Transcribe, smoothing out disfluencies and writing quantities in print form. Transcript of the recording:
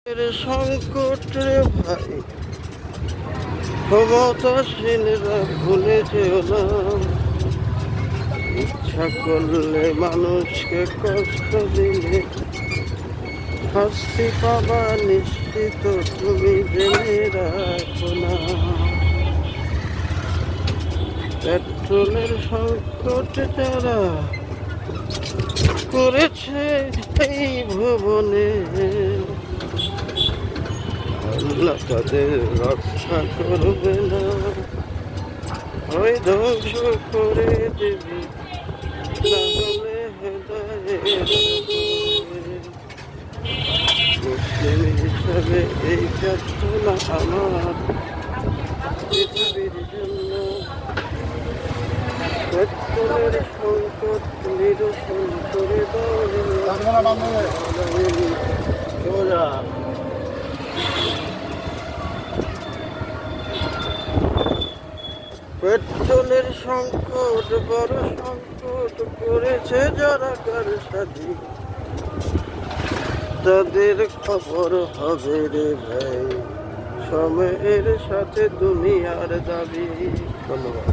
সংকট রে ভাই, ক্ষমতাসীনরা ভুলে যেও না। ইচ্ছা করলে মানুষকে কষ্ট দিলে শাস্তি পাবা নিশ্চিত, তুমি জেনে রাখো না। পেট্রোলের সংকট যারা করেছে এই ভুবনে, আল্লাহ তাদের রক্ষা করবে না, ওই ধ্বংস করে দেবে। তাহলে মুসলিম হিসাবে এই প্রার্থনা আমার পৃথিবীর জন্য। পেট্রোলের সংকট নিরসন করে দাও। পেট্রোলের সংকট বড় সংকট করেছে যারা কারসাজি, তাদের খবর হবে রে ভাই, সময়ের সাথে দুনিয়ার দাবি। ধন্যবাদ।